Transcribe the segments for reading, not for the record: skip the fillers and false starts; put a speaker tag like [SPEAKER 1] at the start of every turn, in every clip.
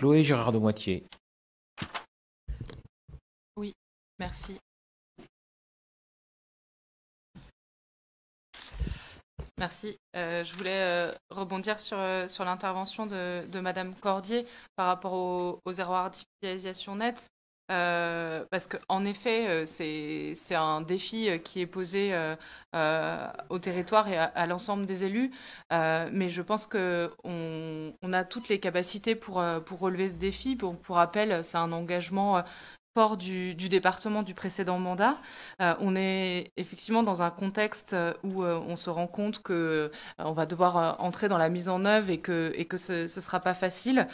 [SPEAKER 1] Chloé Gérard-de-Moitié.
[SPEAKER 2] Oui, merci. Merci. Je voulais rebondir sur l'intervention de Madame Cordier par rapport au zéro artificialisation nette. Parce qu'en effet, c'est un défi qui est posé au territoire et à l'ensemble des élus. Mais je pense qu'on a toutes les capacités pour relever ce défi. Pour rappel, c'est un engagement fort du département du précédent mandat. On est effectivement dans un contexte où on se rend compte que on va devoir entrer dans la mise en œuvre et que ce sera pas facile.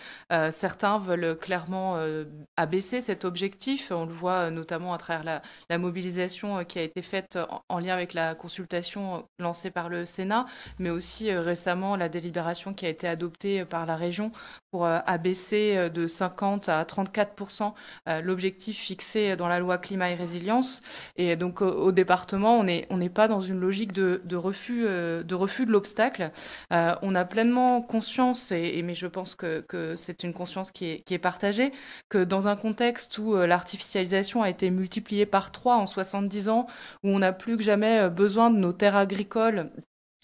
[SPEAKER 2] Certains veulent clairement abaisser cet objectif. On le voit notamment à travers la mobilisation qui a été faite en lien avec la consultation lancée par le Sénat, mais aussi récemment la délibération qui a été adoptée par la région pour abaisser de 50 à 34% l'objectif fixé dans la loi climat et résilience. Et donc au département, on n'est pas dans une logique de refus de l'obstacle. On a pleinement conscience, mais je pense que c'est une conscience qui est partagée, que dans un contexte où l'artificialisation a été multipliée par 3 en 70 ans, où on n'a plus que jamais besoin de nos terres agricoles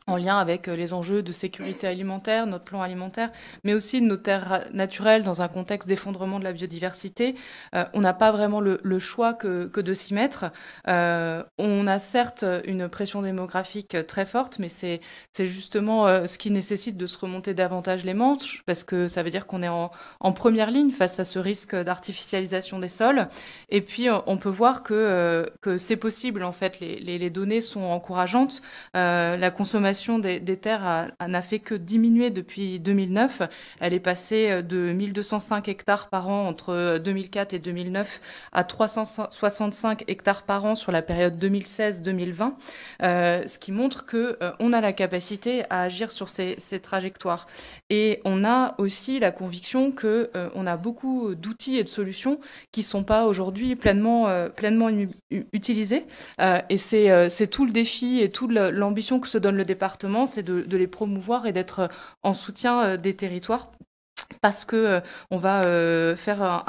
[SPEAKER 2] en lien avec les enjeux de sécurité alimentaire, notre plan alimentaire, mais aussi de nos terres naturelles dans un contexte d'effondrement de la biodiversité. On n'a pas vraiment le choix que de s'y mettre. On a certes une pression démographique très forte, mais c'est justement ce qui nécessite de se remonter davantage les manches, parce que ça veut dire qu'on est en première ligne face à ce risque d'artificialisation des sols. Et puis, on peut voir que c'est possible, en fait. Les données sont encourageantes. La consommation des terres n'a fait que diminuer depuis 2009. Elle est passée de 1205 hectares par an entre 2004 et 2009 à 365 hectares par an sur la période 2016-2020, ce qui montre qu'on a la capacité à agir sur ces trajectoires. Et on a aussi la conviction qu'on a beaucoup d'outils et de solutions qui ne sont pas aujourd'hui pleinement utilisés. Et c'est tout le défi et toute l'ambition que se donne le département, c'est de les promouvoir et d'être en soutien des territoires. Parce que on va faire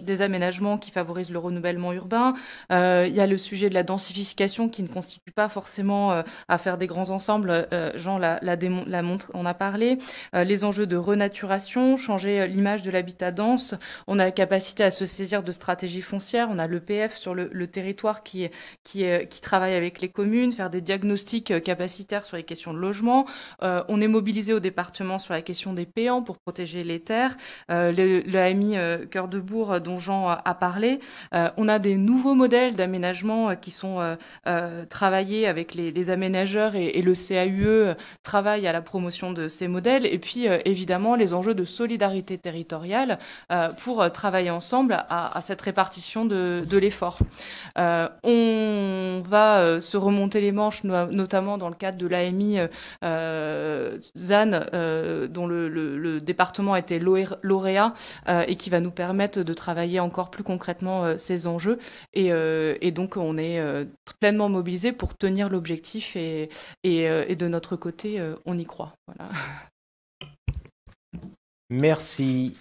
[SPEAKER 2] des aménagements qui favorisent le renouvellement urbain. Il y a le sujet de la densification qui ne constitue pas forcément à faire des grands ensembles. Jean la montre, on a parlé. Les enjeux de renaturation, changer l'image de l'habitat dense. On a la capacité à se saisir de stratégies foncières. On a l'EPF sur le territoire qui travaille avec les communes, faire des diagnostics capacitaires sur les questions de logement. On est mobilisé au département sur la question des payants pour protéger les terres, le AMI Cœur de Bourg dont Jean a parlé. On a des nouveaux modèles d'aménagement qui sont travaillés avec les aménageurs et le CAUE travaille à la promotion de ces modèles. Et puis évidemment les enjeux de solidarité territoriale pour travailler ensemble à cette répartition de l'effort. On va se remonter les manches, notamment dans le cadre de l'AMI ZAN, dont le département a été lauréat et qui va nous permettre de travailler encore plus concrètement ces enjeux. Et donc, on est pleinement mobilisé pour tenir l'objectif et de notre côté, on y croit. Voilà.
[SPEAKER 1] Merci.